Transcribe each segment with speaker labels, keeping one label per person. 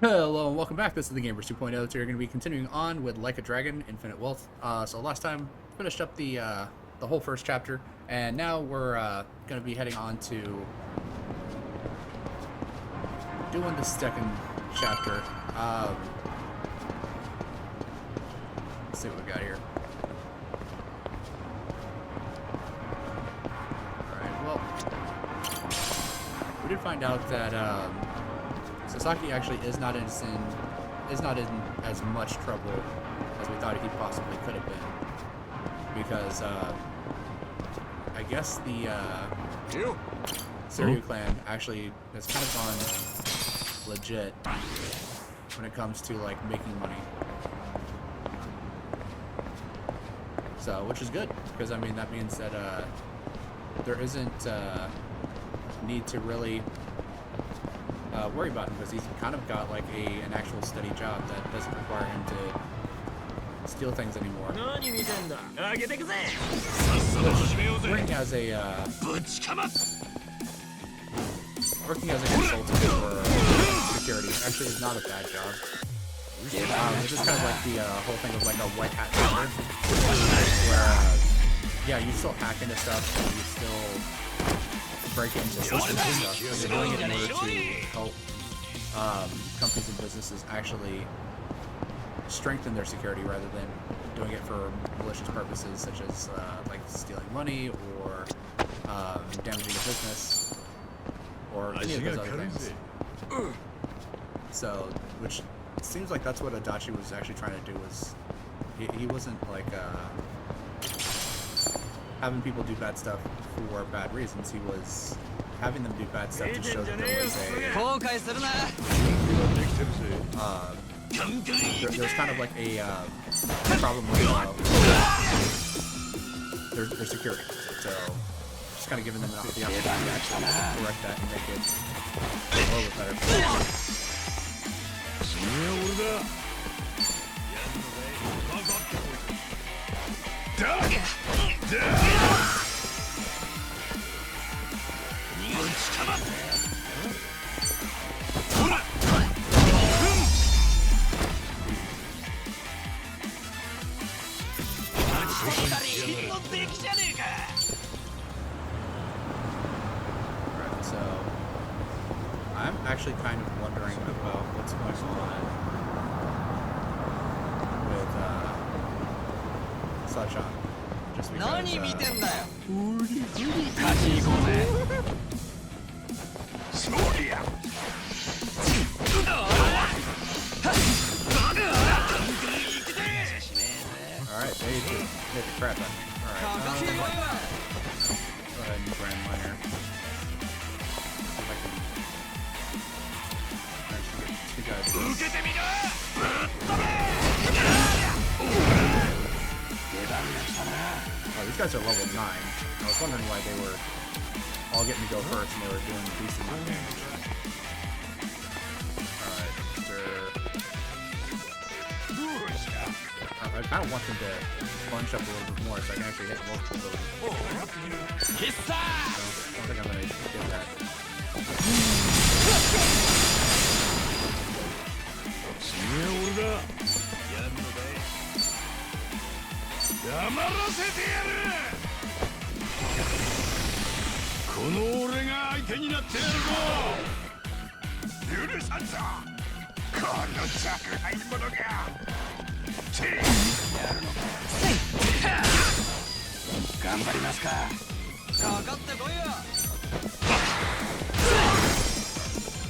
Speaker 1: Hello and welcome back. This is the Gamers 2.0. So you're going to be continuing on with Like a Dragon: Infinite Wealth. So last time finished up the whole first chapter, and now we're going to be heading on to doing the second chapter. Let's see what we got here. All right. Well, we did find out that. Sasaki actually is not in as much trouble as we thought he possibly could have been, because I guess the Seiryu clan actually has kind of gone legit when it comes to like making money. So, which is good, because I mean that means that there isn't need to really worry about him, because he's kind of got like an actual steady job that doesn't require him to steal things anymore. Working as a consultant for security actually is not a bad job. It's just kind of like the whole thing of like a white hat job, where yeah, you still hack into stuff, and you still break into systems and stuff, but you're doing it in order to help companies and businesses actually strengthen their security rather than doing it for malicious purposes, such as like stealing money or damaging a business or any of those other things. So, which seems like that's what Adachi was actually trying to do. Was he wasn't like having people do bad stuff for bad reasons. He was having them do bad stuff to show that there was there's kind of like a problem with their security. So just kind of giving them the opportunity to actually correct that and make it a little bit better. Alright, so I'm actually kind of wondering about what's going on with Sachan. Just because alright, they just hit the crap out of me. Alright, go ahead and brand miner. See if I can actually get two guys. Oh, these guys are level 9. I was wondering why they were all getting to go first and they were doing decent amount of damage. Alright, I kind of want them to bunch up a little bit more so I can actually hit multiple buildings. I don't think I'm going to get that.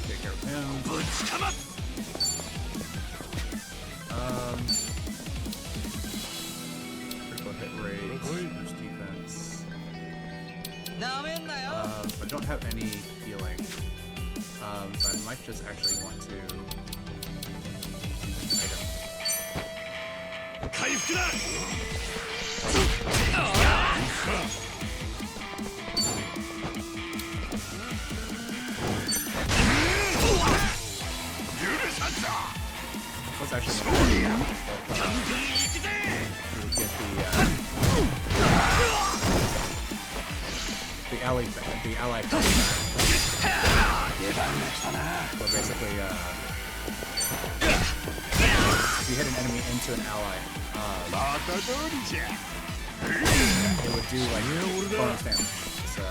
Speaker 1: Take care of him. Critical hit rate, boost defense. I don't have any healing, so I might just actually want to item. Let's actually get the ally back. So basically, you hit an enemy into an ally, it would do like bonus damage. So,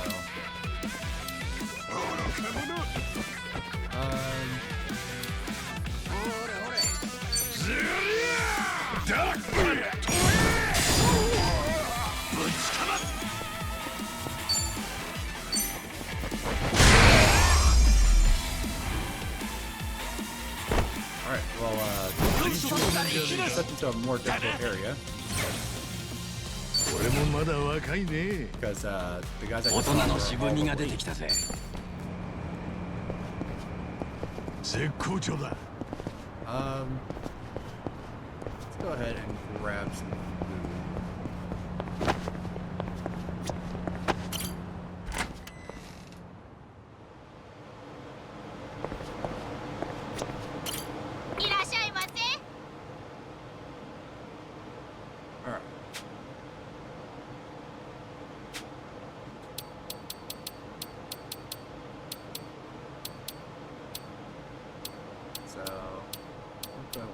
Speaker 1: alright, well, set into a more difficult area. Because the guys I just saw are all let's go ahead and grab some food. Alright. So, what do I want?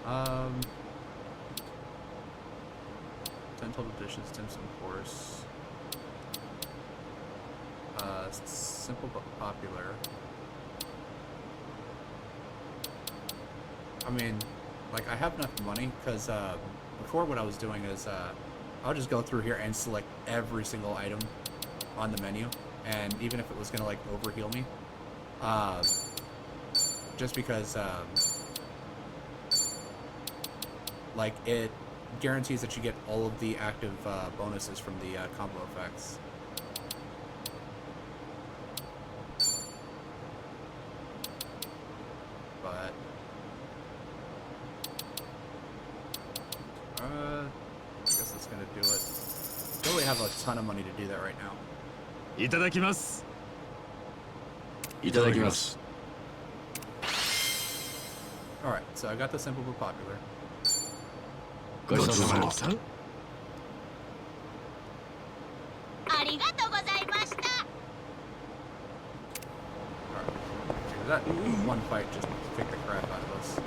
Speaker 1: Um, 10 total dishes, dim sum course. Simple but popular. I mean, like, I have enough money because before what I was doing is I'll just go through here and select every single item on the menu, and even if it was gonna like overheal me, just because like it guarantees that you get all of the active bonuses from the combo effects. But I guess that's gonna do it. Don't really have a ton of money to do that right now.
Speaker 2: いただきます。いただきます。
Speaker 1: Alright, so I got the simple but popular.
Speaker 2: ごちそうさまでした。
Speaker 1: That one fight just kicked the crap out of us.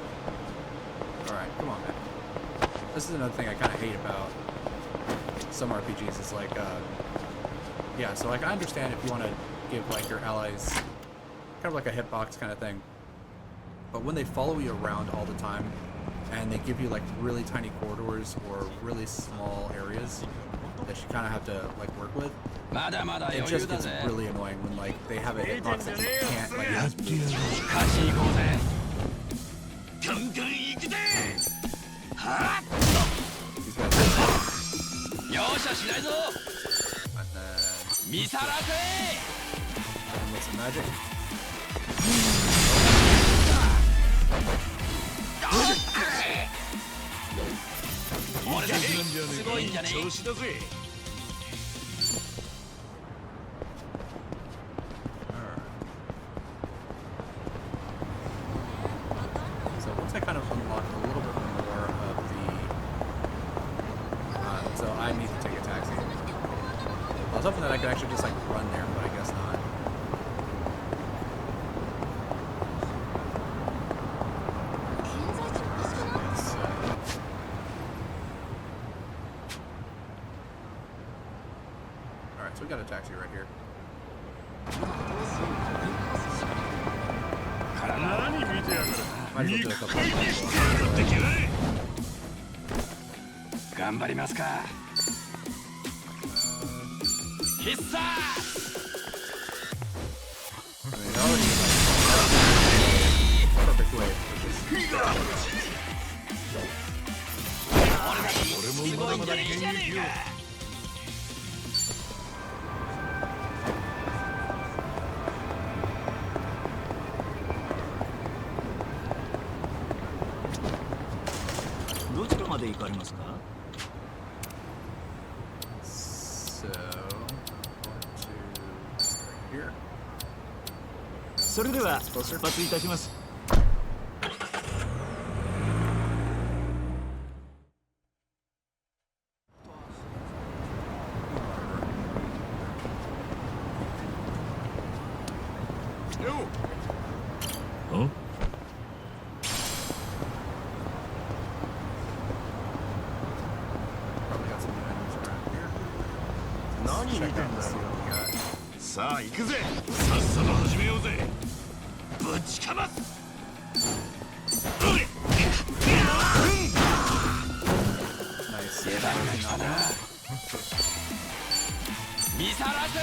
Speaker 1: Alright, come on, man. This is another thing I kind of hate about some RPGs is like, yeah, so like I understand if you want to give like your allies kind of like a hitbox kind of thing, but when they follow you around all the time and they give you like really tiny corridors or really small areas that you kind of have to like work with, it just gets really annoying when like they have a hitbox that you can't like just move. These guys and with some magic. So once I kind of unlocked a little bit more of the, so I need to take a taxi. I was hoping that I could actually just like run there, but I guess not. Alright, so we got a taxi right here. Might as well do a couple of I mean, already perfect way So, right here.
Speaker 2: それでは出発いたします。ん
Speaker 1: Probably got some new enemies around here.
Speaker 3: 何見てん
Speaker 1: Check
Speaker 3: だ
Speaker 1: out and see
Speaker 3: よ
Speaker 1: what we got.
Speaker 3: さあ行くぜ
Speaker 2: さっさと始めようぜぶちかます
Speaker 1: Nice. Knockdown.
Speaker 2: 見さらせ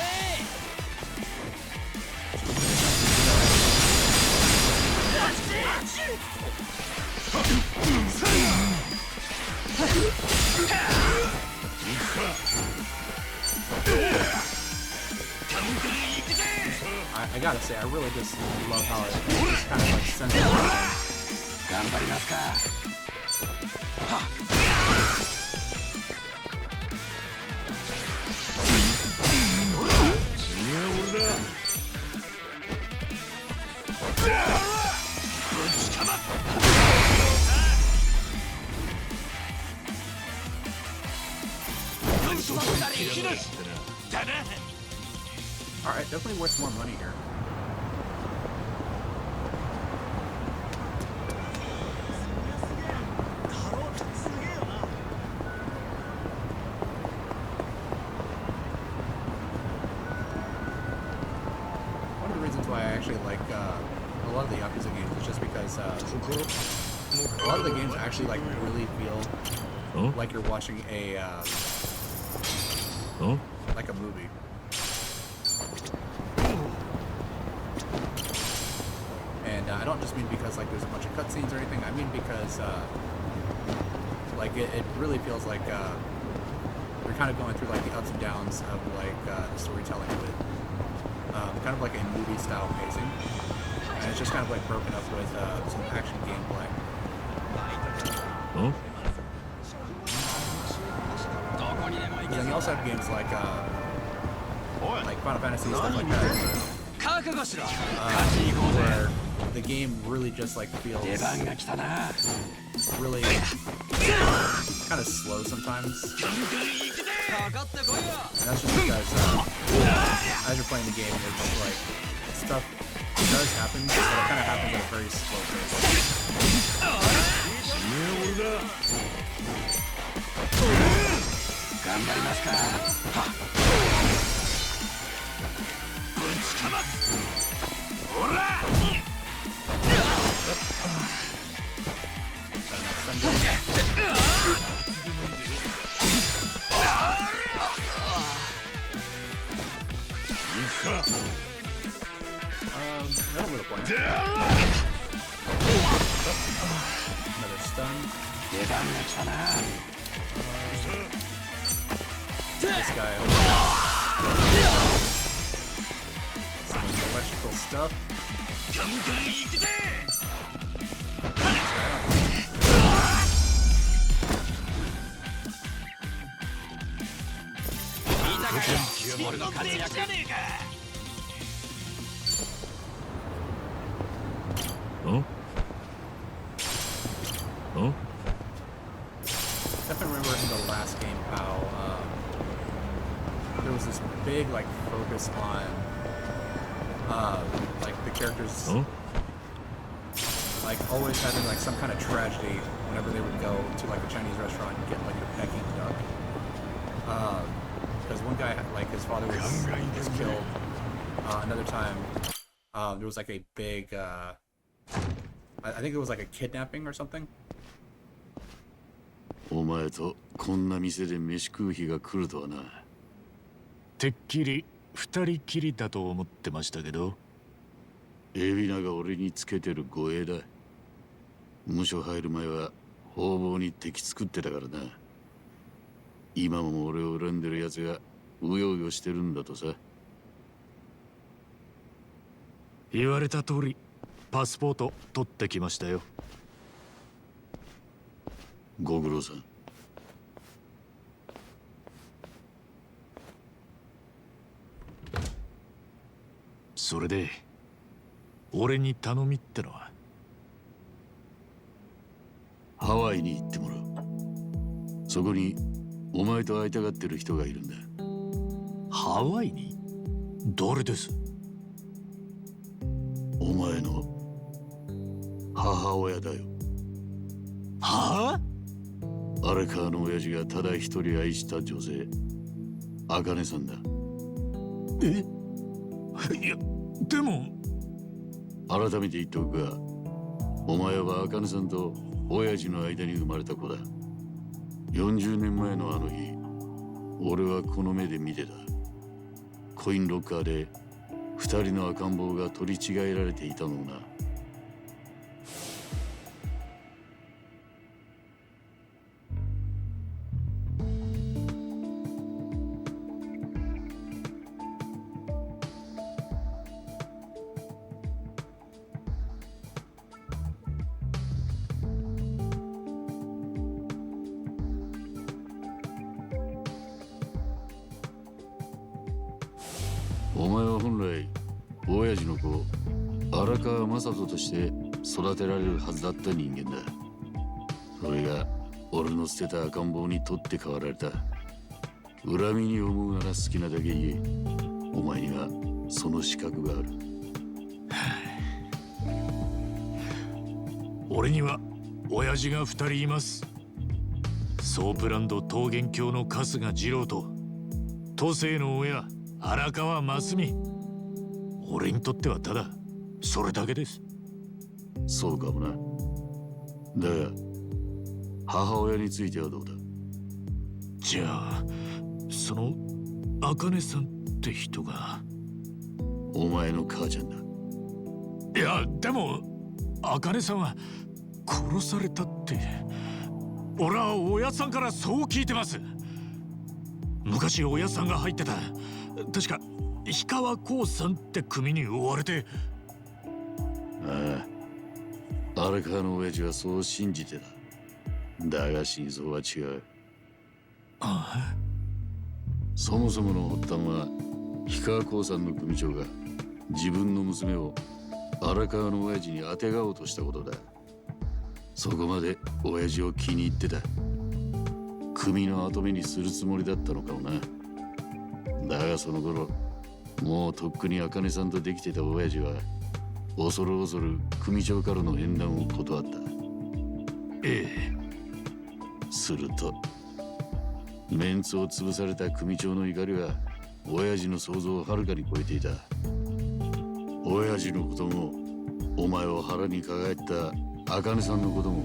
Speaker 1: I gotta say, I really just love how it just kind of like sends it around.
Speaker 2: 頑張りますか
Speaker 1: Alright, definitely worth more money here. One of the reasons why I actually like a lot of the Yakuza games is just because a lot of the games actually like really feel
Speaker 2: ん
Speaker 1: like you're watching a
Speaker 2: ん
Speaker 1: like a movie. And I don't just mean because like there's a bunch of cutscenes or anything. I mean because like it really feels like you're kind of going through like the ups and downs of like the storytelling with kind of like a movie style pacing, and it's just kind of like broken up with some action gameplay.
Speaker 2: ん
Speaker 1: But then you also have games like
Speaker 3: おい
Speaker 1: Final Fantasy and stuff like that,
Speaker 2: 覚悟しろ
Speaker 1: where the game really just like feels
Speaker 2: 出番が来たな
Speaker 1: really kind of slow sometimes.
Speaker 2: かかってこいよ
Speaker 1: And that's just because as you're playing the game, it's like stuff does happen, but it kind of happens at a very slow pace.
Speaker 2: 頑張りますかぶちかますほら
Speaker 1: That'll move a point. Another stun.
Speaker 2: 出番が来たな
Speaker 1: This guy. Some electrical stuff.
Speaker 2: ガンガン行くぜ 俺の活躍じゃねえか ん
Speaker 1: Definitely remember in the last game how there was this big like focus on like the characters
Speaker 2: ん
Speaker 1: like always having like some kind of tragedy whenever they would go to like a Chinese restaurant and get like a Peking duck. Because one guy like his father was killed. Another time there was like a big I think it was like a kidnapping or something.
Speaker 4: お前とこんな店で飯食う日が来るとはな。てっきり二人きりだと思ってましたけど、海老名が俺につけてる護衛だ。無所入る前は方々に敵作ってたからな。今も俺を恨んでる奴がうようよしてるんだとさ。言われた通りパスポート取ってきましたよ。ご苦労さん。それで俺に頼みってのはハワイに行ってもらう。そこにお前と会いたがってる人がいるんだ。ハワイに？誰です？お前の母親だよ。
Speaker 2: はあ？
Speaker 4: 荒川の親父がただ一人愛した女性、茜さんだ。
Speaker 2: え？いや、でも
Speaker 4: 改めて言っておくが、お前は茜さんと親父の間に生まれた子だ。40年前のあの日、俺はこの目で見てた。コインロッカーで2人の赤ん坊が取り違えられていたのをな。お前は本来親父の子荒川雅人として育てられるはずだった人間だ。それが俺の捨てた赤ん坊に取って代わられた。恨みに思うなら好きなだけ言え。お前にはその資格がある。
Speaker 2: 俺には親父が2人います。ソープランド桃源郷の春日二郎と都政の親荒川真澄。俺にとってはただそれだけです。
Speaker 4: そうかもな。だが母親についてはどうだ。
Speaker 2: じゃあその茜さんって人が
Speaker 4: お前の母ちゃんだ。
Speaker 2: いやでも茜さんは殺されたって俺はおやつさんからそう聞いてます。昔おやつさんが入ってた確か氷川興産って組に追われて。
Speaker 4: ああ、荒川の親父はそう信じてた。だが真相は違う。
Speaker 2: ああ、
Speaker 4: そもそもの発端は氷川興産の組長が自分の娘を荒川の親父にあてがおうとしたことだ。そこまで親父を気に入ってた。組の跡目にするつもりだったのかもな。だがその頃もうとっくに茜さんとできてた親父は恐る恐る組長からの縁談を断った。
Speaker 2: ええ。
Speaker 4: するとメンツを潰された組長の怒りは親父の想像をはるかに超えていた。親父のこともお前を腹に抱えた茜さんのことも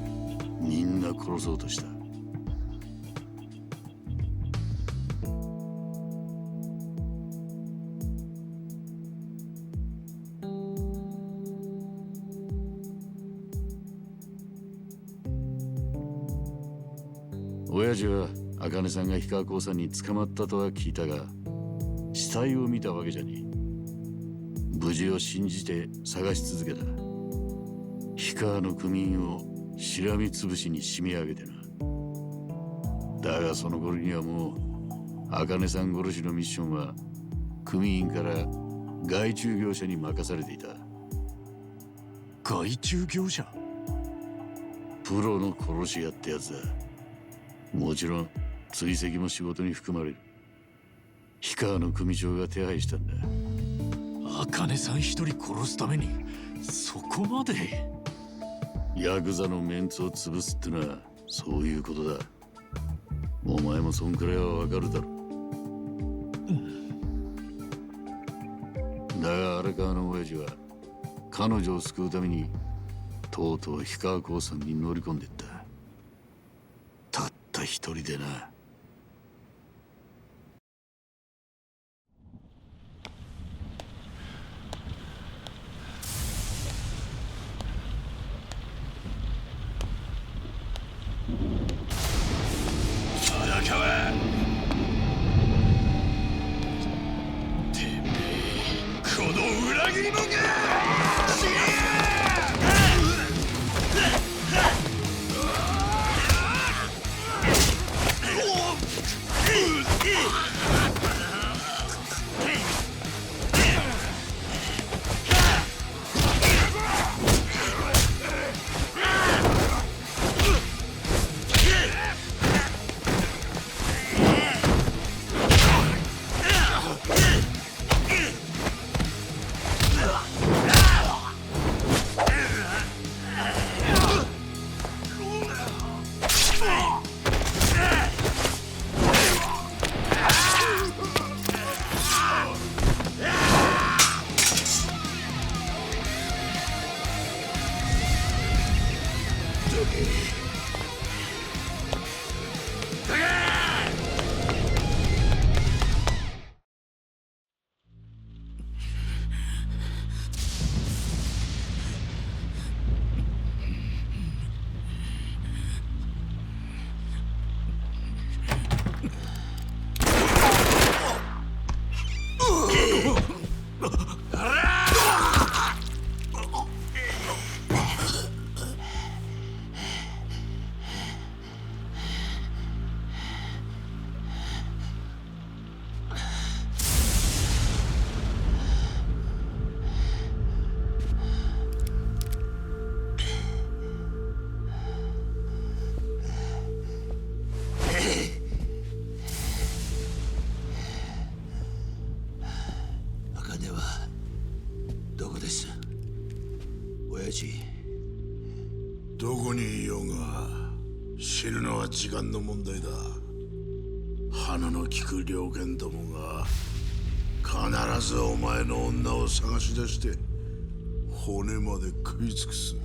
Speaker 4: みんな殺そうとした。親父は茜さんが氷川興産に捕まったとは聞いたが、死体を見たわけじゃねえ。無事を信じて探し続けた。氷川の組員をしらみつぶしに締め上げてな。だがその頃にはもう茜さん殺しのミッションは組員から外注業者に任されていた。
Speaker 2: 外注業者？
Speaker 4: プロの殺し屋ってやつだ。もちろん追跡も仕事に含まれる。氷川の組長が手配したんだ。
Speaker 2: 茜さん一人殺すためにそこまで？
Speaker 4: ヤクザのメンツを潰すってのはそういうことだ。お前もそんくらいはわかるだろ。だが荒川の親父は彼女を救うためにとうとう氷川興産に乗り込んでった。たった一人でな。
Speaker 2: 荒川、てめえこの裏切り者が死ね！
Speaker 5: るのは時間の問題だ。鼻の利く猟犬どもが必ずお前の女を探し出して骨まで食い尽くす。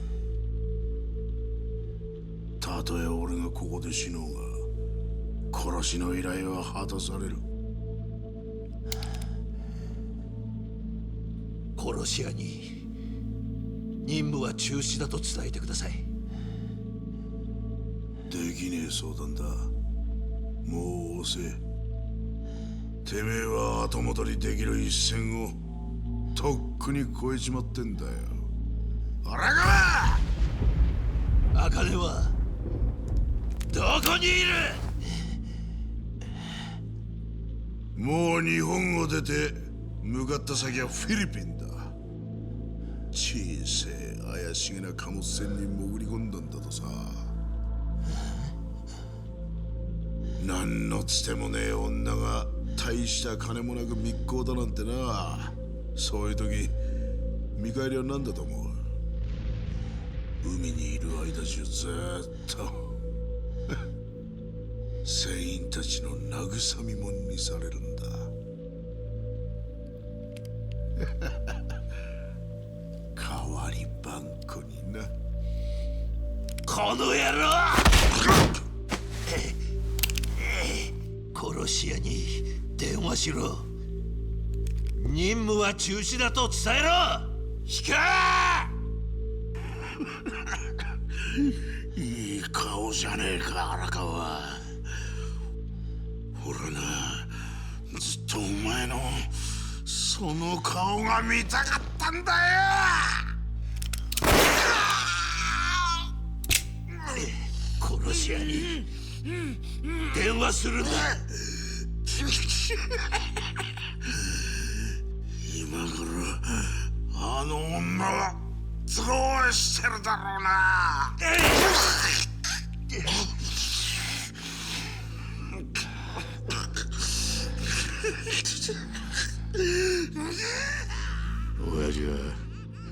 Speaker 5: たとえ俺がここで死のうが殺しの依頼は果たされる。
Speaker 6: 殺し屋に任務は中止だと伝えてください。
Speaker 5: できねえ相談だ。もう遅え。てめえは後戻りできる一線をとっくに越えちまってんだよ。荒川！
Speaker 6: 茜はどこにいる？
Speaker 5: もう日本を出て向かった先はフィリピンだ。小せえ怪しげな貨物船に潜り込んだんだとさ。何のつてもねえ女が大した金もなく密航だなんてな。そういう時見返りは何だと思う？海にいる間中ずーっと船員たちの慰みもんにされるんだ。代わりばんこにな。
Speaker 6: この野郎！殺し屋に電話しろ。任務は中止だと伝えろ。引か
Speaker 5: いい顔じゃねえか荒川。俺な、ずっとお前のその顔が見たかったんだよ。
Speaker 6: 殺し屋に電話するんだ。
Speaker 5: 今頃あの女はどうしてるだろうな。
Speaker 4: 親父は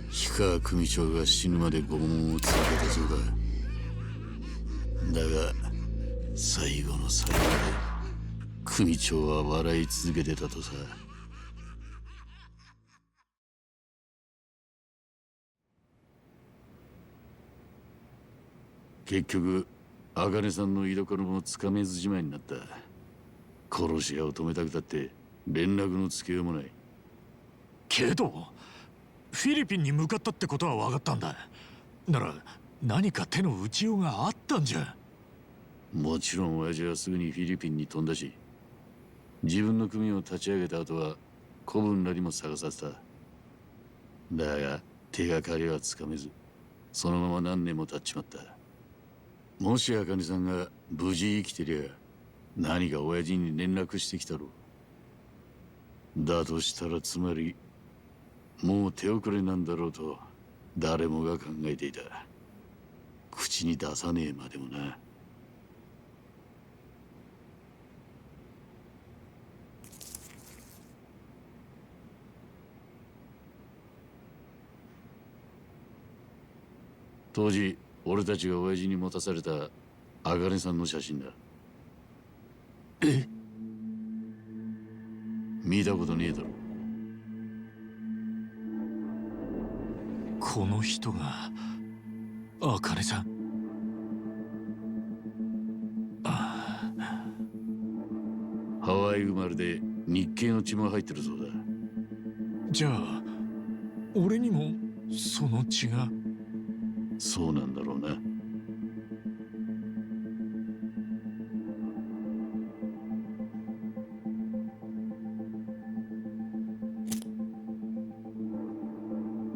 Speaker 4: 氷川組長が死ぬまで拷問を続けたそうだ。だが最後の最後で組長は笑い続けてたとさ。結局茜さんの居所もつかめずじまいになった。殺し屋を止めたくたって連絡のつけようもない。
Speaker 2: けどフィリピンに向かったってことは分かったんだ。なら何か手の打ちようがあったんじゃ。
Speaker 4: もちろん親父はすぐにフィリピンに飛んだし、自分の組を立ち上げた後は子分らにも探させた。だが手がかりはつかめず、そのまま何年も経っちまった。もし茜さんが無事生きてりゃ何か親父に連絡してきたろう。だとしたらつまりもう手遅れなんだろうと誰もが考えていた。口に出さねえまでもな。当時俺たちが親父に持たされた茜さんの写真だ。
Speaker 2: え？
Speaker 4: 見たことねえだろ。
Speaker 2: この人が茜さん。
Speaker 4: ハワイ生まれで日系の血も入ってるそうだ。
Speaker 2: じゃあ俺にもその血が。
Speaker 4: そうなんだろうな。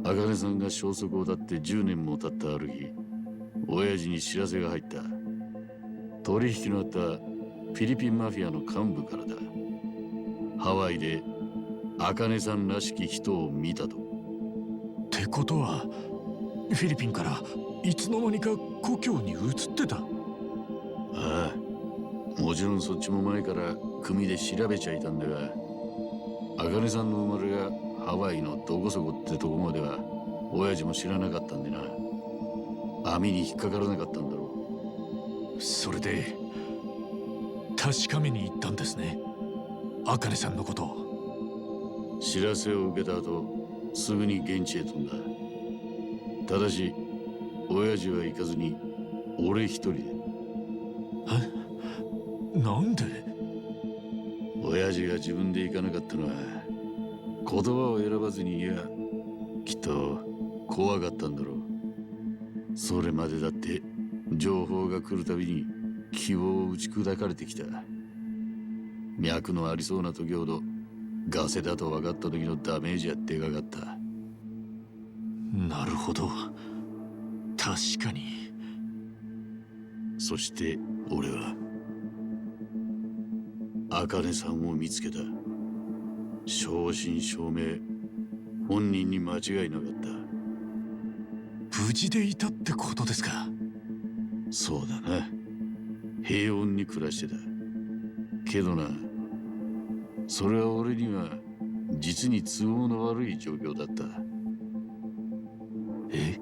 Speaker 4: 茜さんが消息を絶って10年も経ったある日、親父に知らせが入った。取引のあったフィリピンマフィアの幹部からだ。ハワイで茜さんらしき人を見たと。
Speaker 2: ってことはフィリピンからいつの間にか故郷に移ってた。
Speaker 4: ああ、もちろんそっちも前から組で調べちゃいたんだが、茜さんの生まれがハワイのどこそこってとこまでは親父も知らなかったんでな。網に引っかからなかったんだろ
Speaker 2: それで確かめに行ったんですね、茜さんのことを。
Speaker 4: 知らせを受けた後すぐに現地へ飛んだ。ただし親父は行かずに俺一人で。
Speaker 2: なんで？
Speaker 4: 親父が自分で行かなかったのは言葉を選ばずに、いやきっと怖かったんだろう。それまでだって情報が来るたびに希望を打ち砕かれてきた。脈のありそうな時ほどガセだと分かった時のダメージはでかかった。
Speaker 2: なるほど、確かに。
Speaker 4: そして俺は茜さんを見つけた。正真正銘本人に間違いなかった。
Speaker 2: 無事でいたってことですか？
Speaker 4: そうだな。平穏に暮らしてた。けどな、それは俺には実に都合の悪い状況だった。
Speaker 2: え？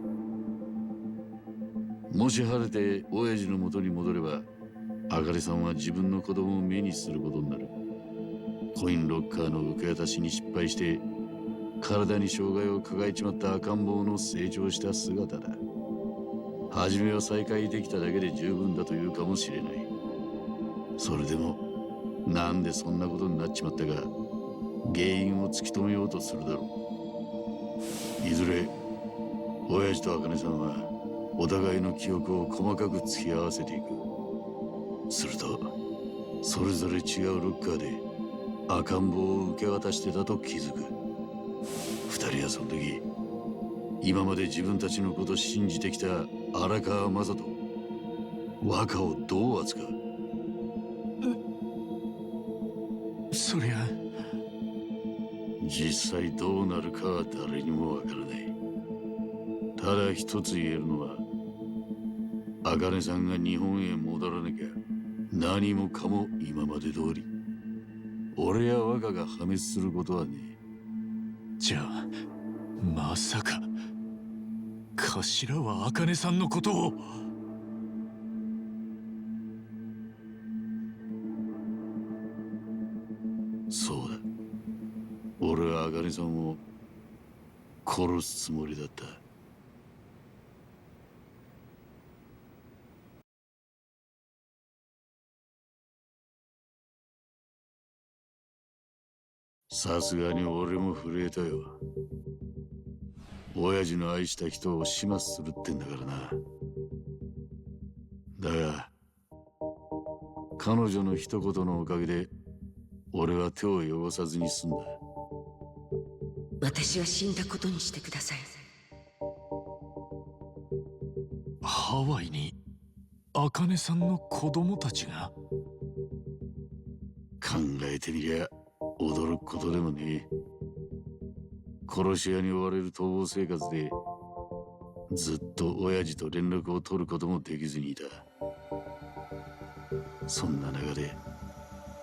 Speaker 4: もし晴れて親父の元に戻れば、あかりさんは自分の子供を目にすることになる。コインロッカーの受け渡しに失敗して体に障害を抱えちまった赤ん坊の成長した姿だ。初めは再会できただけで十分だというかもしれない。それでもなんでそんなことになっちまったか原因を突き止めようとするだろう。いずれ親父と茜さんはお互いの記憶を細かく突き合わせていく。するとそれぞれ違うロッカーで赤ん坊を受け渡してたと気づく。二人はその時今まで自分たちのことを信じてきた荒川雅人、若をどう扱う？
Speaker 2: そりゃ
Speaker 4: 実際どうなるかは誰にもわからない。ただ一つ言えるのは、茜さんが日本へ戻らなきゃ何もかも今まで通り。俺や若が破滅することはねえ。
Speaker 2: じゃあまさか頭は茜さんのことを。
Speaker 4: そうだ、俺は茜さんを殺すつもりだった。さすがに俺も震えたよ。親父の愛した人を始末するってんだからな。だが彼女の一言のおかげで俺は手を汚さずに済んだ。
Speaker 7: 私は死んだことにしてください。
Speaker 2: ハワイに茜さんの子供たちが？
Speaker 4: 考えてみりゃ驚くことでもねえ。殺し屋に追われる逃亡生活でずっと親父と連絡を取ることもできずにいた。そんな中で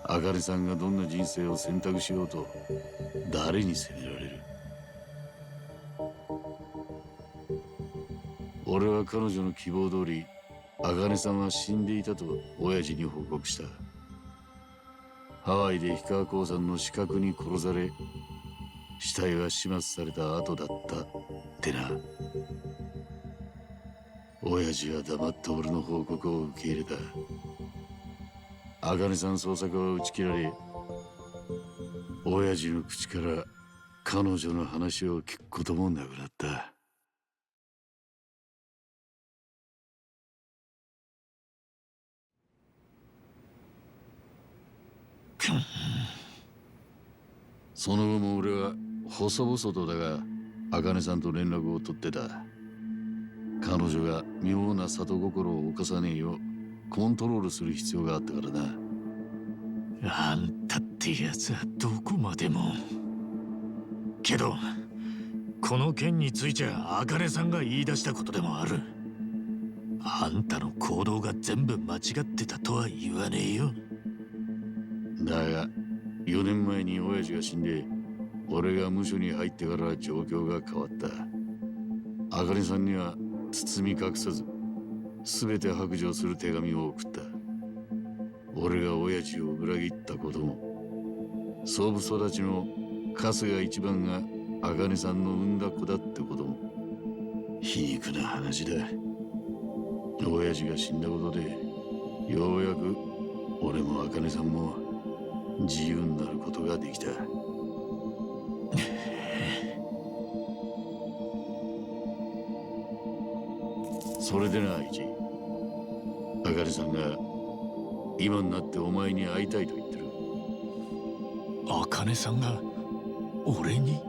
Speaker 4: 茜さんがどんな人生を選択しようと誰に責められる？俺は彼女の希望通り茜さんは死んでいたと親父に報告した。ハワイで氷川興産の死角に殺され死体は始末された後だったってな。親父は黙って俺の報告を受け入れた。茜さん捜索は打ち切られ、親父の口から彼女の話を聞くこともなくなった。その後も俺は細々とだが茜さんと連絡を取ってた。彼女が妙な里心を犯さねえようコントロールする必要があったからな。
Speaker 2: あんたってやつはどこまでも。けどこの件についちゃ茜さんが言い出したことでもある。あんたの行動が全部間違ってたとは言わねえよ。
Speaker 4: だが4年前に親父が死んで俺が無所に入ってから状況が変わった。茜さんには包み隠さず全て白状する手紙を送った。俺が親父を裏切ったことも、総武育ちの春日一番が茜さんの産んだ子だってことも皮肉な話だ。親父が死んだことでようやく俺も茜さんも自由になることができた。それでな、一茜さんが今になってお前に会いたいと言ってる。
Speaker 2: 茜さんが俺に？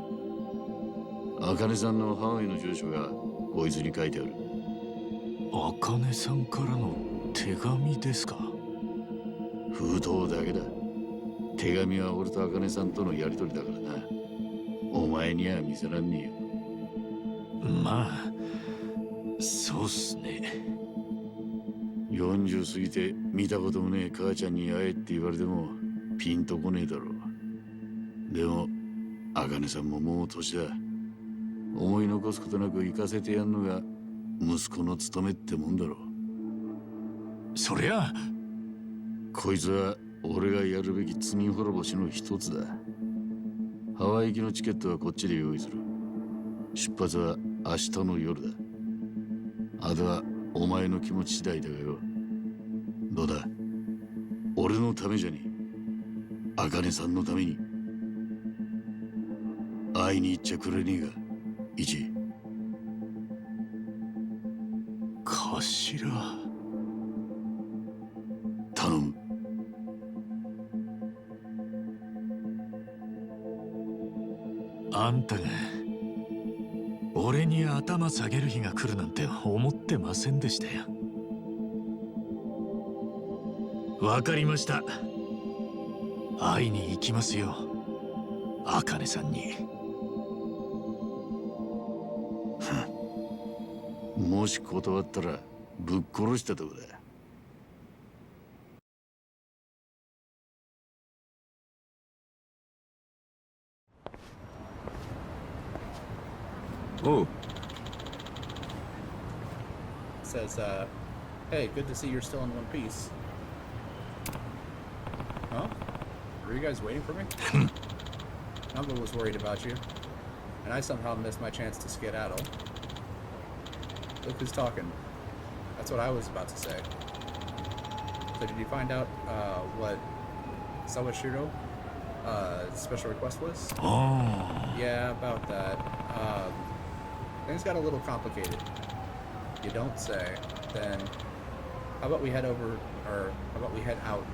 Speaker 4: 茜さんのハワイの住所がこいつに書いてある。
Speaker 2: 茜さんからの手紙ですか？
Speaker 4: 封筒だけだ。手紙は俺と茜さんとのやりとりだからな。お前には見せらんねえよ。
Speaker 2: まあそうっすね。
Speaker 4: 40過ぎて見たこともねえ母ちゃんに会えって言われてもピンとこねえだろう。でも茜さんももう年だ。思い残すことなく行かせてやんのが息子の務めってもんだろう。
Speaker 2: そりゃ
Speaker 4: こいつは俺がやるべき罪滅ぼしの一つだ。ハワイ行きのチケットはこっちで用意する。出発は明日の夜だ。あとはお前の気持ち次第だがよ。どうだ、俺のためじゃねえ、茜さんのために会いに行っちゃくれねえが、一。
Speaker 2: 頭
Speaker 4: 頼む。
Speaker 2: あんたが俺に頭下げる日が来るなんて思ってませんでしたよ。わかりました。会いに行きますよ、茜さんに。
Speaker 4: もし断ったらぶっ殺したとこだ。
Speaker 3: おう。
Speaker 1: Says, hey, good to see you're still in one piece. Huh? Were you guys waiting for me? Number was worried about you, and I somehow missed my chance to skedaddle. Look who's talking. That's what I was about to say. So did you find out, what Sawashiro, special request was?
Speaker 2: Oh.
Speaker 1: Yeah, about that. Things got a little complicated. You don't say. Then, how about we head over, or how about we head out?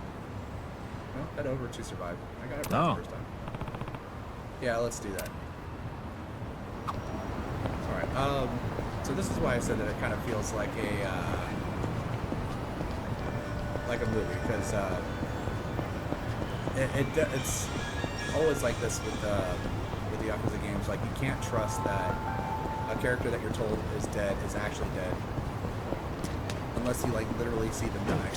Speaker 1: No, head over to survive. I got it right the first time. Yeah, let's do that. Alright, so this is why I said that it kind of feels like a movie, because, it's always like this with the Yakuza games. Like, you can't trust that a character that you're told is dead is actually dead unless you like literally see them die,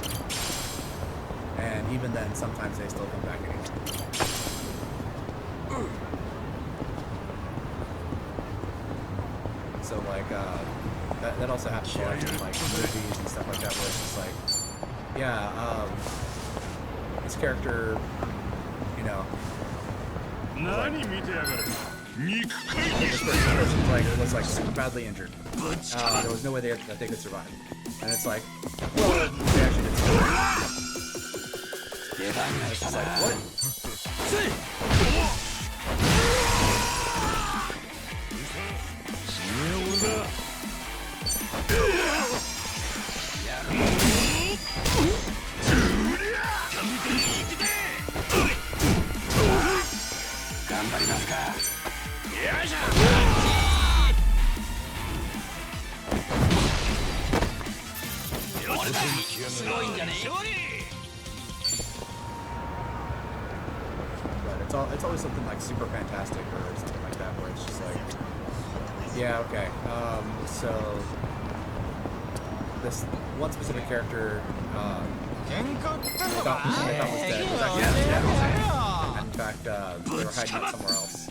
Speaker 1: and even then sometimes they still come back anyway. So like that also happens a lot in like movies and stuff like that, where it's just like, yeah, this character, you know, this person was like super badly injured. There was no way that they could survive. And it's like, well, they actually did survive. And it's just like, what? But it's always something like super fantastic or something like that, where it's just like, yeah, okay, so this one specific character I thought was dead was actually not dead. And in fact, they were hiding out somewhere else.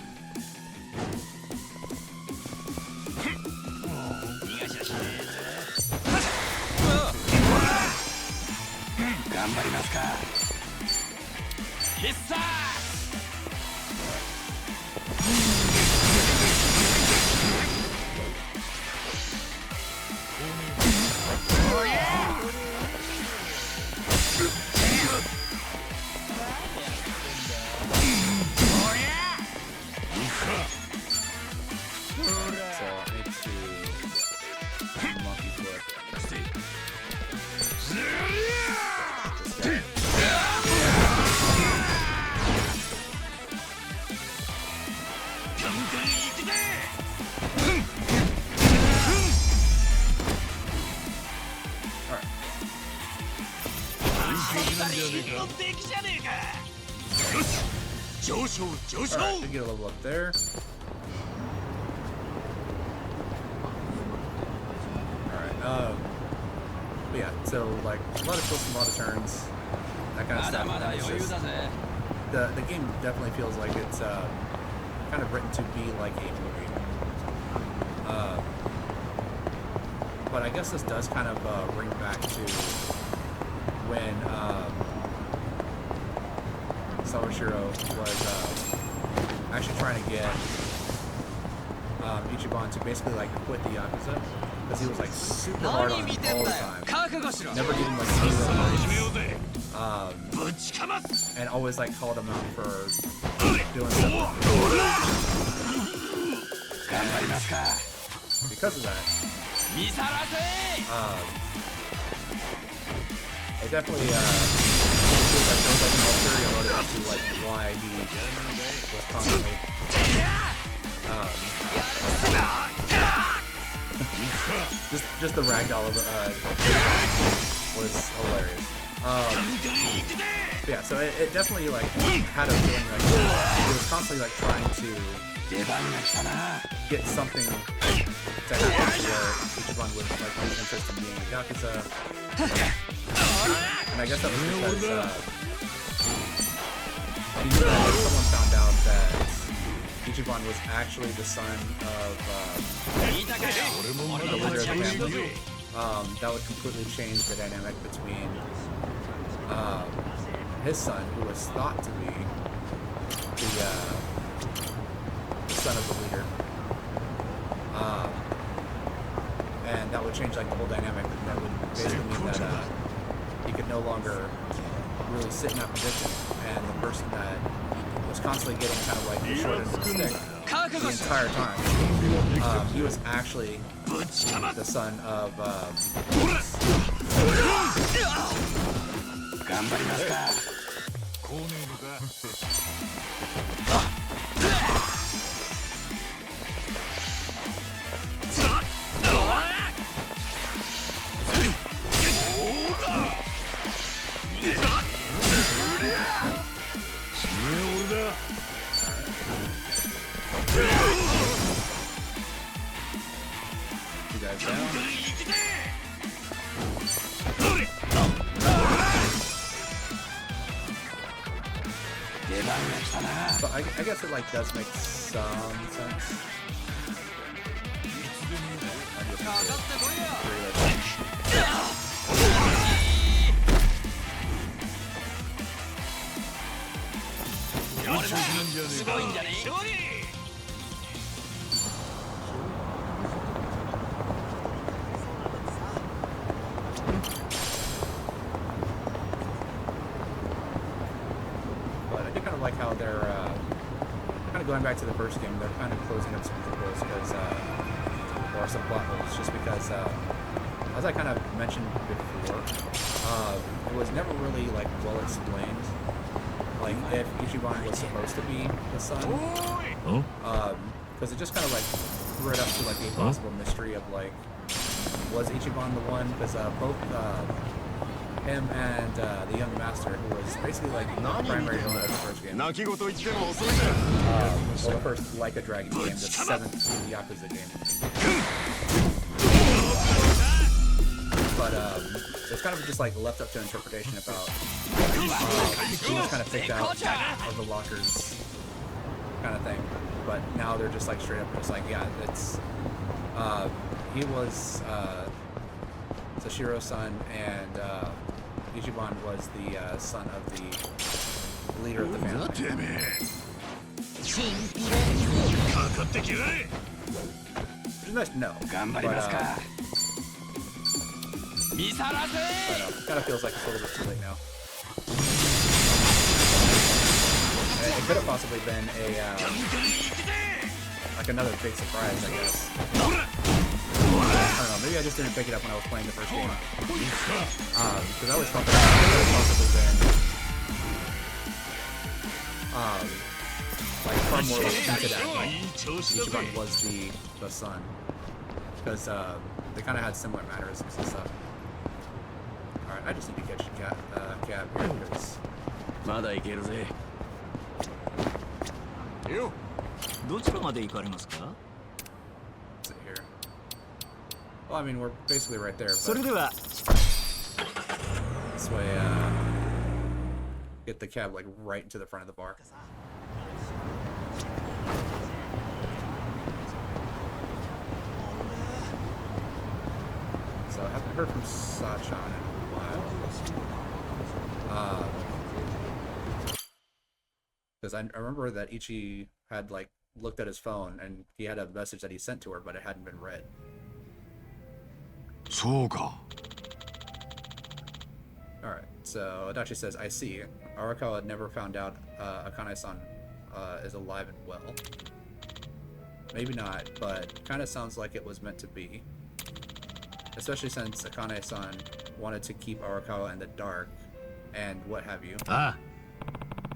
Speaker 6: 張りますか。必殺。
Speaker 1: So I need to monkey flip. Alright.
Speaker 6: 乗っていきじゃねえか。よし、上昇上昇。
Speaker 1: Alright, did get a level up there. Alright, but yeah, so like a lot of twists, a lot of turns, that kind of stuff. And it's just, the game definitely feels like it's kind of written to be like a movie. But I guess this does kind of bring back to when Sawashiro was actually trying to get Ichiban to basically like quit the Yakuza, because he was like super hard on him all the time, never giving like any and always like called him out for doing stuff. Because of that, it definitely feels like there was like an ulterior motive to like why he was constantly just the ragdoll of was hilarious. Yeah, so it definitely like had a feeling like he was constantly like trying to get something to happen where Ichiban would like lose interest in being a Yakuza. And I guess that was because he knew that if someone found out that Ichiban was actually the son of the leader of the family, that would completely change the dynamic between his son, who was thought to be the son of the leader, and that would change like the whole dynamic. And that would basically mean that he could no longer really sit in that position, and the person that was constantly getting kind of like the short end of the stick the entire time, he was actually the son of you guys down. So I guess it like does make some sense. But I do kind of like how they're kind of going back to the first game. They're kind of closing up some loopholes because, or some plot holes, just because, as I kind of mentioned before, it was never really like well explained, like if Ichiban was supposed to be the son, because it just kind of like threw it up to like a possible mystery of like, was Ichiban the one? Because both him and the young master, who was basically like the primary villain of the first game, well, the first Like a Dragon game, the 7th Yakuza game. But it's kind of just like left up to interpretation about who was kind of picked out of the lockers kind of thing. But now they're just like straight up just like, yeah, it's he was Sashiro's son, and Ichiban was the son of the leader of the family.
Speaker 2: てめえ
Speaker 8: チンピラに
Speaker 2: かかってきやがれ
Speaker 1: Which is nice to know.
Speaker 8: 頑張りますか 見さらせ
Speaker 1: But kind of feels like it's a little bit too late now. It could have possibly been a like another big surprise, I guess. I don't know. Maybe I just didn't pick it up when I was playing the first game. Because I always thought that it could have possibly been like far more hinted at. Like, Ichiban was the son, because they kind of had similar mannerisms and stuff. All right, I just need to catch a cab here because
Speaker 8: まだ行けるぜ
Speaker 2: よ
Speaker 8: どちらまで行かれますか
Speaker 1: sit here. Well, I mean, we're basically right there,
Speaker 8: そ
Speaker 1: but
Speaker 8: れでは
Speaker 1: this way, get the cab like right into the front of the bar. So I haven't heard from Sachan in a while. Because I remember that Ichi had like looked at his phone and he had a message that he sent to her, but it hadn't been read.
Speaker 2: そうか
Speaker 1: Alright, so Adachi says, I see. Arakawa never found out Akane-san is alive and well. Maybe not, but kind of sounds like it was meant to be. Especially since Akane-san wanted to keep Arakawa in the dark and what have you.
Speaker 2: あ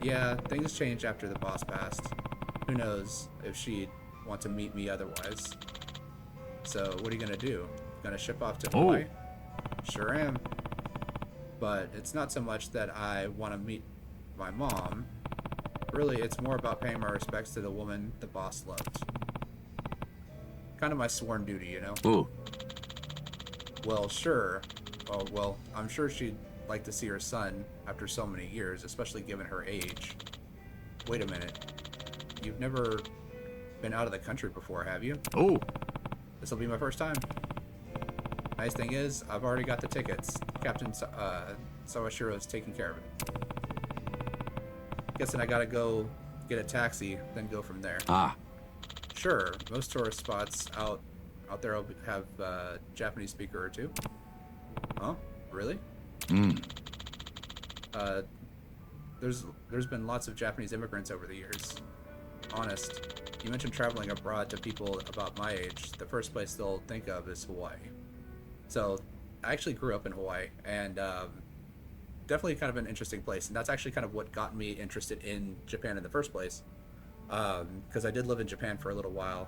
Speaker 1: Yeah, things changed after the boss passed. Who knows if she'd want to meet me otherwise. So, what are you gonna do? Gonna ship off to Hawaii? Sure am. But it's not so much that I want to meet my mom. Really, it's more about paying my respects to the woman the boss loved. Kind of my sworn duty, you know?
Speaker 8: おう
Speaker 1: Well, sure. Oh, well, I'm sure she'd like to see her son after so many years, especially given her age. Wait a minute. You've never been out of the country before, have you?
Speaker 8: おう
Speaker 1: This'll be my first time. Nice thing is, I've already got the tickets. Captain Sawashiro's taking care of it. Guessing I gotta go get a taxi, then go from there.
Speaker 8: あ
Speaker 1: Sure, most tourist spots out there will have a Japanese speaker or two. Huh? Really?
Speaker 8: うん
Speaker 1: There's been lots of Japanese immigrants over the years. Honest, you mentioned traveling abroad to people about my age. The first place they'll think of is Hawaii. So, I actually grew up in Hawaii, and definitely kind of an interesting place. And that's actually kind of what got me interested in Japan in the first place. Because I did live in Japan for a little while.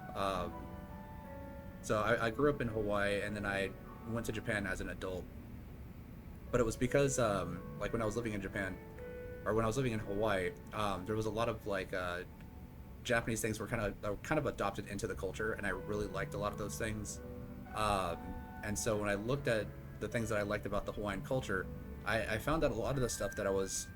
Speaker 1: So I grew up in Hawaii, and then I went to Japan as an adult. But it was because, like, when I was living in Japan, or when I was living in Hawaii, there was a lot of like Japanese things were kind of adopted into the culture, and I really liked a lot of those things. And so when I looked at the things that I liked about the Hawaiian culture, I found that a lot of the stuff that I was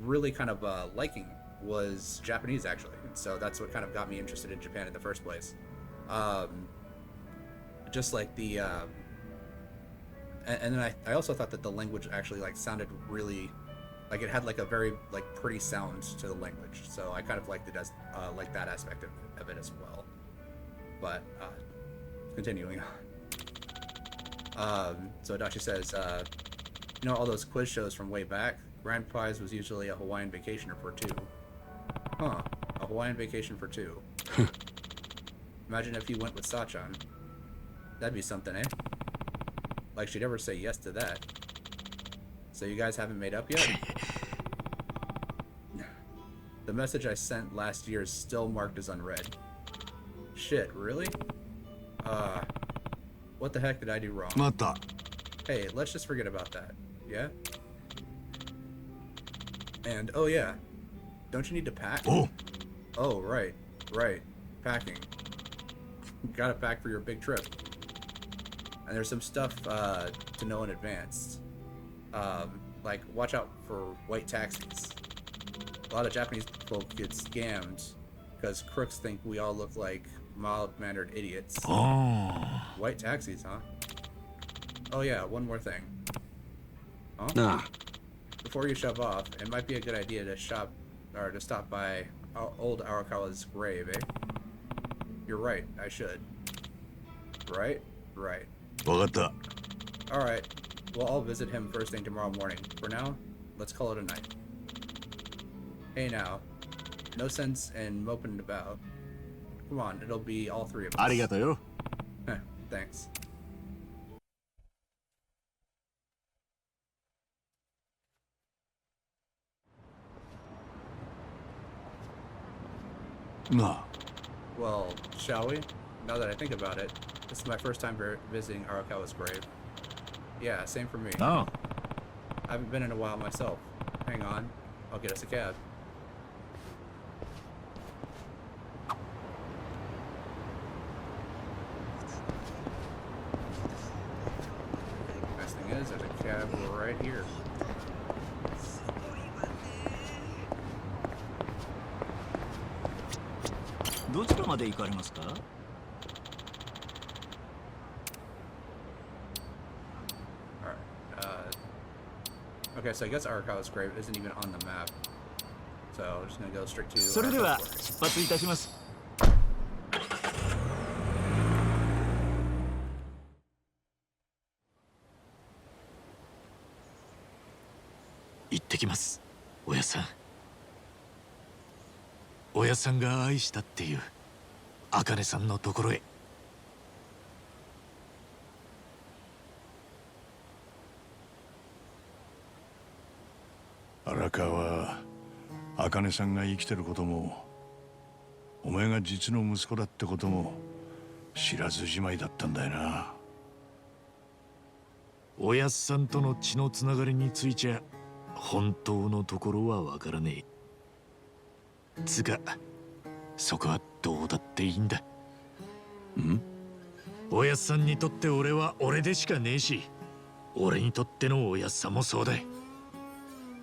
Speaker 1: really kind of liking was Japanese, actually. So that's what kind of got me interested in Japan in the first place. Just like the and then I also thought that the language actually like sounded really like it had like a very like pretty sound to the language, so I kind of liked it as like that aspect of it as well. But continuing on, so Adachi says, you know, all those quiz shows from way back, grand prize was usually a Hawaiian vacationer for two. Huh, a Hawaiian vacation for two. Imagine if you went with Sachan. That'd be something, eh? Like she'd ever say yes to that. So you guys haven't made up yet? The message I sent last year is still marked as unread. Shit, really? What the heck did I do wrong?
Speaker 2: また
Speaker 1: Hey, let's just forget about that. Yeah? And, oh yeah. Don't you need to pack?
Speaker 2: Oh.
Speaker 1: Oh, right. Right. Packing. Gotta pack for your big trip. And there's some stuff to know in advance. Like, watch out for white taxis. A lot of Japanese folk get scammed because crooks think we all look like mild-mannered idiots.
Speaker 2: あ
Speaker 1: White taxis, huh? Oh yeah, one more thing.
Speaker 8: なあ、
Speaker 1: Before you shove off, it might be a good idea to stop by old Arakawa's grave, eh? You're right, I should. Right? Right.
Speaker 4: わかった。
Speaker 1: Alright, well, I'll visit him first thing tomorrow morning. For now, let's call it a night. Hey now, no sense in moping about. Come on, it'll be all three of us.
Speaker 4: ありがとうよ。
Speaker 1: Thanks.
Speaker 4: なあ、
Speaker 1: Well, shall we? Now that I think about it, this is my first time visiting Arakawa's grave. Yeah, same for me.
Speaker 2: なあ、
Speaker 1: I haven't been in a while myself. Hang on, I'll get us a cab. Best thing is, there's a cab right here.
Speaker 8: どちらまで行かれますか？
Speaker 1: Alright, okay, so I guess Arakawa's grave isn't even on the map. So I'm just gonna go straight to
Speaker 8: それでは
Speaker 1: Arakawa's grave.
Speaker 8: 出発いたします。
Speaker 2: 行ってきます、おやさん。おやさんが愛したっていう茜さんのところへ。
Speaker 9: 荒川は茜さんが生きてることもお前が実の息子だってことも知らずじまいだったんだよな。
Speaker 2: おやっさんとの血のつながりについちゃ本当のところはわからねえ。つかそこはどうだっていいんだ。おやっさんにとって俺は俺でしかねえし、俺にとってのおやっさんもそうだ。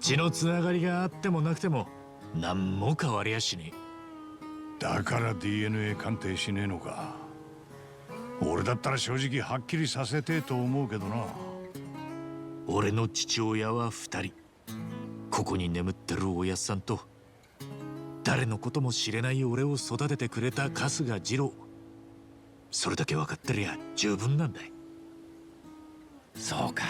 Speaker 2: 血のつながりがあってもなくても何も変わりやしねえ。
Speaker 9: だから DNA 鑑定しねえのか。俺だったら正直はっきりさせてえと思うけどな。
Speaker 2: 俺の父親は2人。ここに眠ってるおやっさんと誰のことも知れない俺を育ててくれた春日二郎。それだけ分かってりゃ十分なんだ。
Speaker 8: そうか。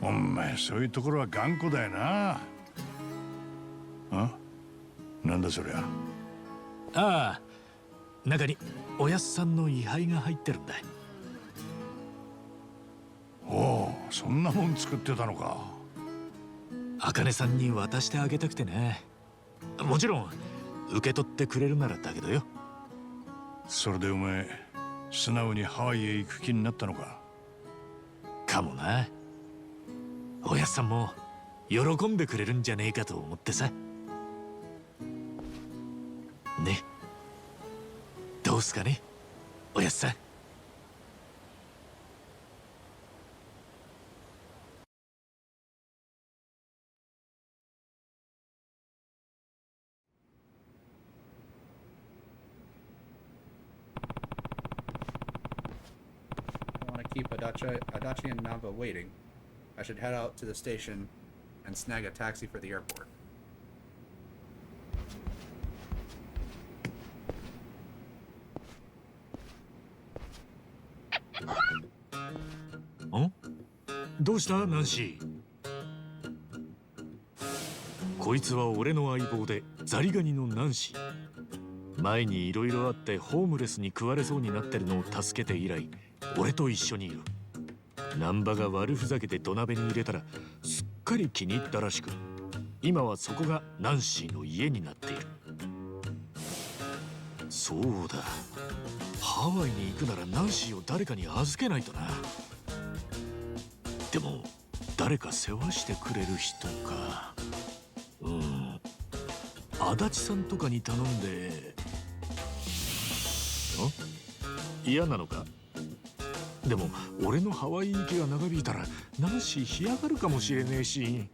Speaker 9: お前そういうところは頑固だよな。なんだそりゃ。
Speaker 2: ああ、中におやっさんの位牌が入ってるんだ。
Speaker 9: おお、そんなもん作ってたのか。
Speaker 2: 茜さんに渡してあげたくてね。もちろん受け取ってくれるならだけどよ。
Speaker 9: それでお前素直にハワイへ行く気になったのか。
Speaker 2: かもな。おやっさんも喜んでくれるんじゃねえかと思ってさ。ね、どうすかね、おやっさん。
Speaker 1: Keep Adachi and Namba waiting. I should head out to the station and snag a taxi for the airport.
Speaker 2: Huh? どうしたナンシー。こいつは俺の相棒でザリガニのナンシー。前にいろいろあってホームレスに食われそうになってるのを助けて以来俺と一緒にいる。難波が悪ふざけて土鍋に入れたらすっかり気に入ったらしく、今はそこがナンシーの家になっている。そうだ、ハワイに行くならナンシーを誰かに預けないとな。でも誰か世話してくれる人か。足立さんとかに頼んで。嫌なのか。でも俺のハワイ行きが長引いたらナンシー干上がるかもしれねえし。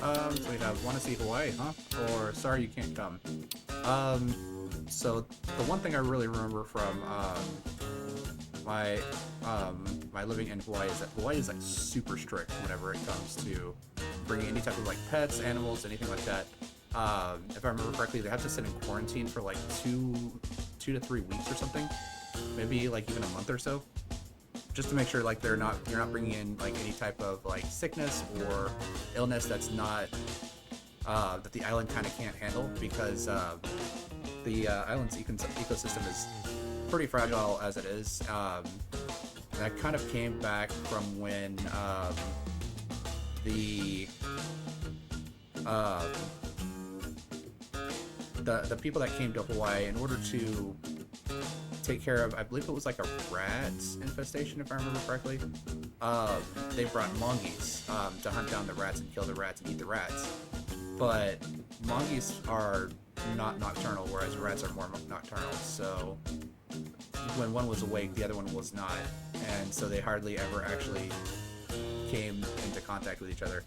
Speaker 1: So we have wanna see Hawaii, huh? Or sorry you can't come. So the one thing I really remember from my living in Hawaii is that Hawaii is like super strict whenever it comes to bringing any type of like pets, animals, anything like that. If I remember correctly, they have to sit in quarantine for like 2 to 3 weeks or something, maybe like even a month or so, just to make sure like you're not bringing in like any type of like sickness or illness that's not that the island kind of can't handle, because the island's ecosystem is pretty fragile as it is. That kind of came back from when the people that came to Hawaii in order to take care of, I believe it was like a rat infestation, if I remember correctly. They brought mongoose to hunt down the rats and kill the rats and eat the rats. But mongoose are not nocturnal, whereas rats are more nocturnal. So when one was awake, the other one was not, and so they hardly ever actually came into contact with each other.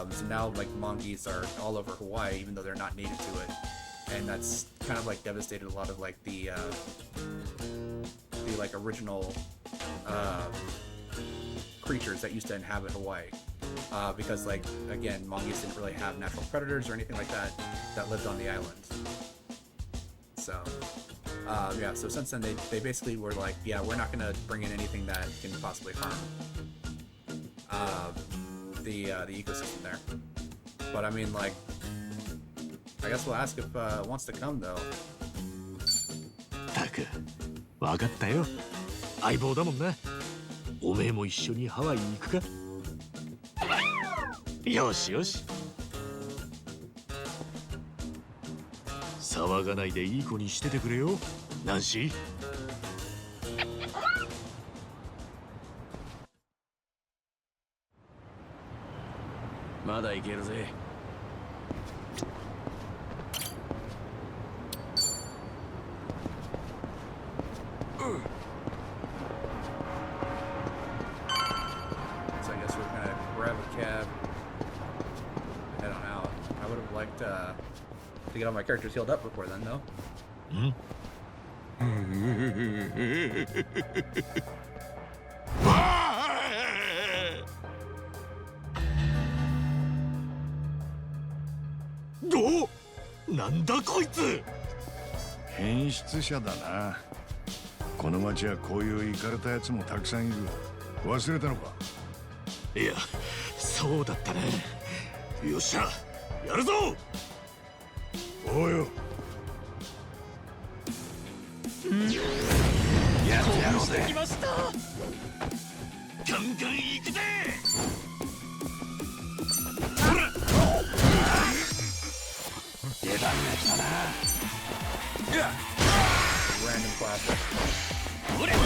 Speaker 1: So now like mongoose are all over Hawaii, even though they're not native to it, and that's kind of like devastated a lot of like the like original creatures that used to inhabit Hawaii, because like again, mongoose didn't really have natural predators or anything like that lived on the island. So yeah, so since then they basically were like, yeah, we're not gonna bring in anything that can possibly harm the ecosystem there. But I mean, like, I guess we'll ask if it wants to come though.
Speaker 2: たく、分かったよ。相棒だもんな。おめえも一緒にハワイに行くか。よしよし。騒がないでいい子にしててくれよ、ナンシー。
Speaker 8: まだいけるぜ。
Speaker 1: So I guess we're gonna grab a cab, head on out. I would have liked to get all my characters healed up before then, though.
Speaker 2: Do? なんだこいつ。
Speaker 9: 変質者だな。この町はこういうイカれたやつもたくさんいる。忘れたのか。
Speaker 2: いや、そうだったね。よっしゃ、やるぞ。
Speaker 9: おうよ。
Speaker 2: やってやろうぜ。きました。ガンガン行くぜ。
Speaker 9: 出番が来たな。
Speaker 1: Random classic.
Speaker 2: 俺は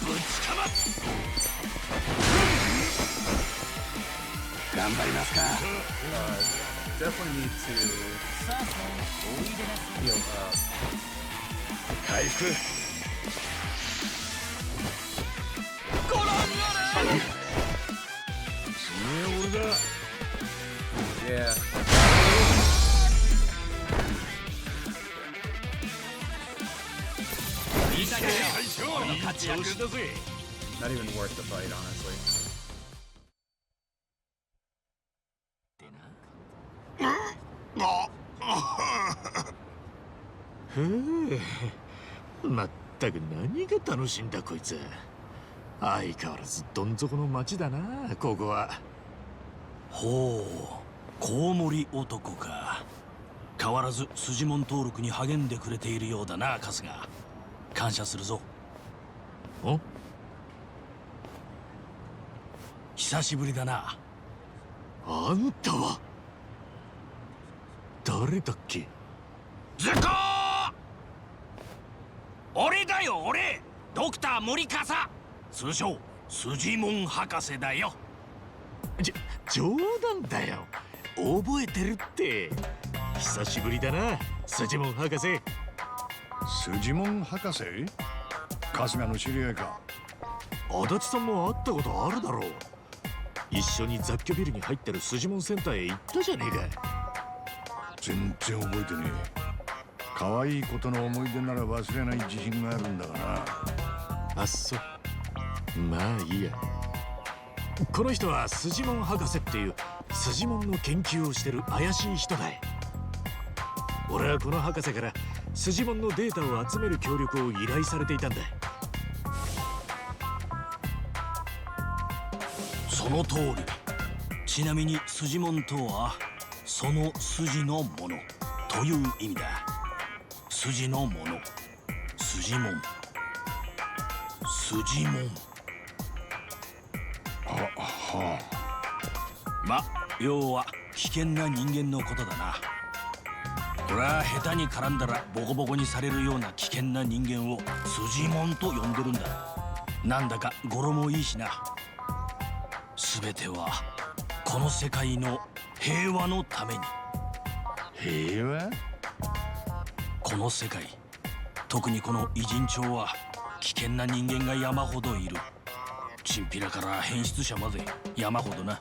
Speaker 2: ぶちかまっ。
Speaker 9: 頑張りますか。
Speaker 1: Definitely need to heal up.
Speaker 9: 回復。
Speaker 2: ご覧あれ。
Speaker 9: 次は俺だ。
Speaker 1: Yeah. Not even worth the fight, honestly.
Speaker 2: まったく何が楽しいんだこいつ。相変わらずどん底の町だなここは。
Speaker 6: ほう、コウモリ男か。変わらず筋門登録に励んでくれているようだな、春日。感謝するぞ。
Speaker 2: お？
Speaker 6: 久しぶりだな。
Speaker 2: あんたは誰だっけ？
Speaker 6: ズコー！俺だよ、俺！ドクター森笠！通称筋門博士だよ。
Speaker 2: 冗談だよ。覚えてるって。久しぶりだな、筋門博士。
Speaker 9: 筋門博士？春日の知り合いか。
Speaker 2: 足立さんも会ったことあるだろう。一緒に雑居ビルに入ってる筋門センターへ行ったじゃねえか。
Speaker 9: 全然覚えてねえ。可愛いことの思い出なら忘れない自信があるんだがな。
Speaker 4: あっそ。まあいいや。
Speaker 2: この人はスジモン博士っていうスジモンの研究をしてる怪しい人だい。俺はこの博士からスジモンのデータを集める協力を依頼されていたんだ。
Speaker 6: その通り。ちなみにスジモンとはその筋のものという意味だ。筋のもの、スジモン、スジモン。ま、要は危険な人間のことだな。俺は下手に絡んだらボコボコにされるような危険な人間をスジモンと呼んでるんだ。なんだか語呂もいいしな。全てはこの世界の平和のために。
Speaker 9: 平和？
Speaker 6: この世界、特にこの偉人町は危険な人間が山ほどいる。チンピラから変質者まで山ほどな。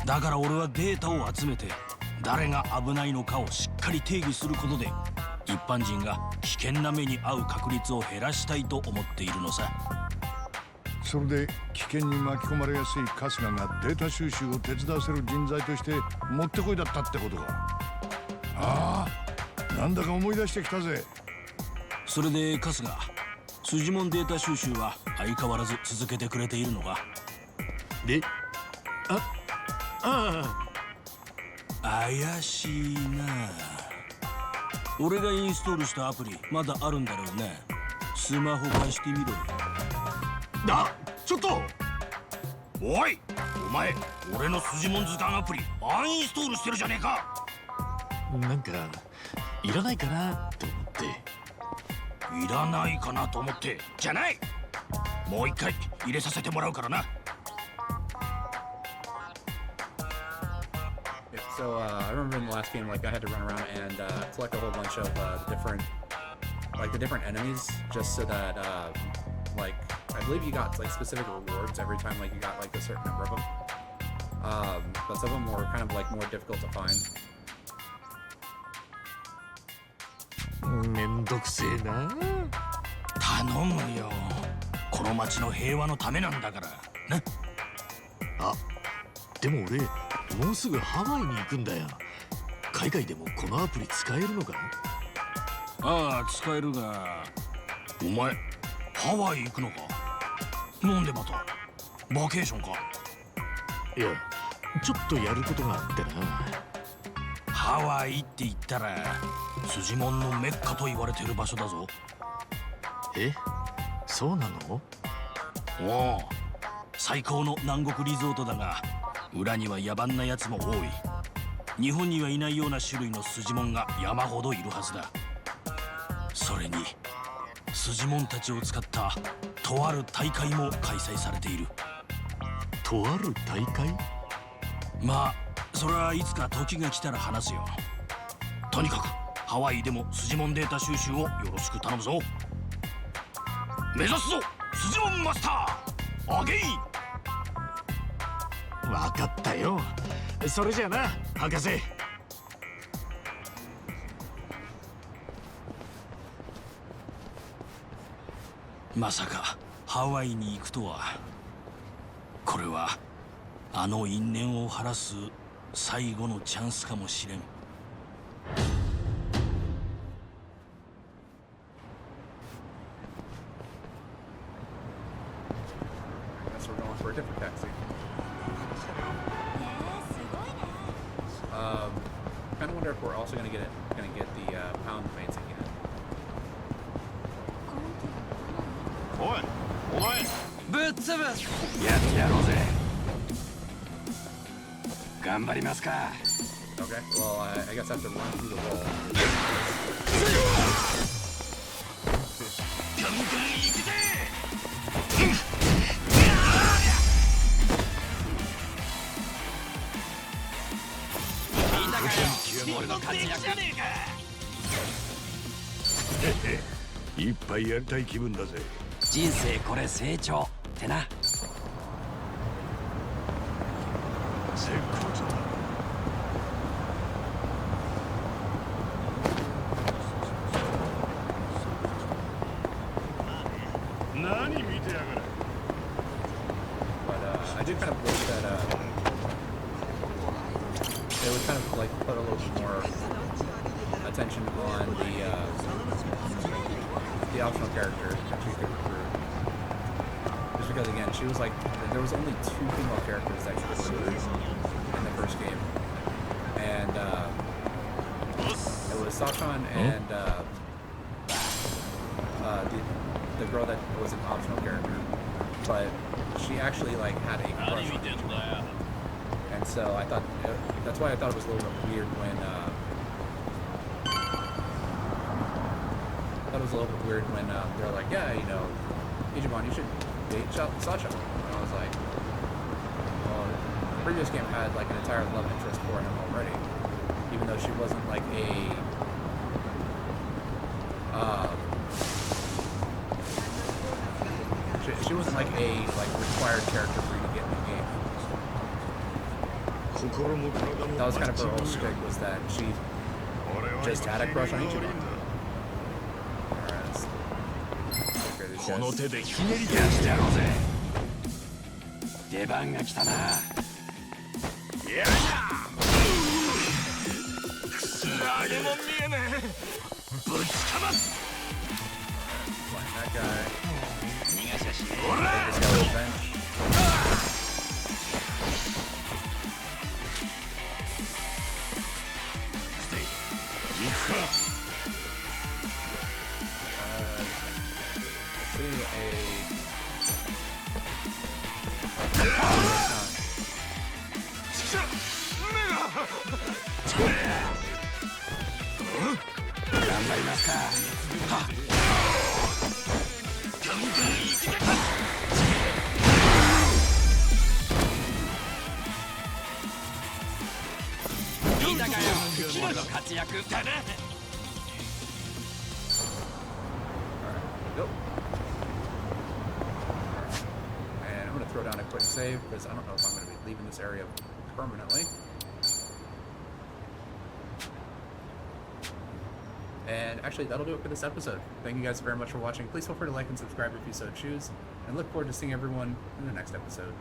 Speaker 6: だから俺はデータを集めて誰が危ないのかをしっかり定義することで一般人が危険な目に遭う確率を減らしたいと思っているのさ。
Speaker 9: それで危険に巻き込まれやすい春日がデータ収集を手伝わせる人材としてもってこいだったってことか。ああ、なんだか思い出してきたぜ。
Speaker 6: それで春日、スジモンデータ収集は相変わらず続けてくれているのか？
Speaker 2: で、
Speaker 6: 怪しいな。俺がインストールしたアプリまだあるんだろうね。スマホ貸してみろよ。
Speaker 2: ちょっと
Speaker 6: おい、お前俺のスジモン図鑑アプリアンインストールしてるじゃねえか。
Speaker 2: なんかいらないかなと思って。
Speaker 6: いらないかなと思ってじゃない。もう一回入れさせてもらうからな。
Speaker 1: Yeah, so I remember in the last game, like I had to run around and collect a whole bunch of the different enemies, just so that like I believe you got like specific rewards every time like you got like a certain number of them. But some of them were kind of like more difficult to find.
Speaker 2: めんどくせえな。
Speaker 6: 頼むよ。この町の平和のためなんだからな。
Speaker 2: でも俺もうすぐハワイに行くんだよ。海外でもこのアプリ使えるのか？
Speaker 6: ああ、使えるが、お前ハワイ行くのか？なんでまたバケーションか？
Speaker 2: いや、ちょっとやることがあってな。
Speaker 6: ハワイって言ったらスジモンのメッカと言われてる場所だぞ。
Speaker 2: え、そうなの？
Speaker 6: おお、最高の南国リゾートだが裏には野蛮なやつも多い。日本にはいないような種類のスジモンが山ほどいるはずだ。それにスジモンたちを使ったとある大会も開催されている。
Speaker 2: とある大会？
Speaker 6: まあそれはいつか時が来たら話すよ。とにかくハワイでもスジモンデータ収集をよろしく頼むぞ。目指すぞスジモンマスターアゲイン。
Speaker 2: わかったよ。それじゃあな、博士。
Speaker 6: まさかハワイに行くとは。これはあの因縁を晴らす最後のチャンスかもしれん。
Speaker 1: Guess we're going for a different taxi. Kind of wonder if we're also gonna get the pound mates again.
Speaker 3: おいお前、
Speaker 8: ぶっ潰す。やってやろうぜ。頑張りますか。
Speaker 1: Okay. Well, I guess I have to run through the wall.
Speaker 6: ガンガン行くぜ。
Speaker 8: みんなかよ。俺の活躍じゃねえか。
Speaker 9: 一杯やりたい気分だぜ。
Speaker 8: 人生これ成長ってな。
Speaker 9: 絶好調だ。
Speaker 1: I do kind of wish that they would kind of like put a little bit more attention on the optional character that she could recruit. Just because again, she was like, there was only 2 female characters that she could recruit in the first game, and it was Sachan and the girl that was an optional character, but she actually like had a crush on Ichiban. And so I thought that's why I thought it was a little bit weird when they're like, yeah, you know, Ichiban, you should date Sasha. And I was like, well, the previous game had like an entire love interest for him already, even though she wasn't like she wasn't like a required character for you to get in the game. That was kind of her whole shtick, was that she just had a crush on Ichiban. Alright, let's
Speaker 6: この手でひねり出してやろうぜ。出番が来たな。やるな。くそ、何も見えねえ。ぶちかます。
Speaker 1: that guy.
Speaker 6: This
Speaker 1: guy was bench. Go. And I'm going to throw down a quick save because I don't know if I'm going to be leaving this area permanently. And actually, that'll do it for this episode. Thank you guys very much for watching. Please feel free to like and subscribe if you so choose. And look forward to seeing everyone in the next episode.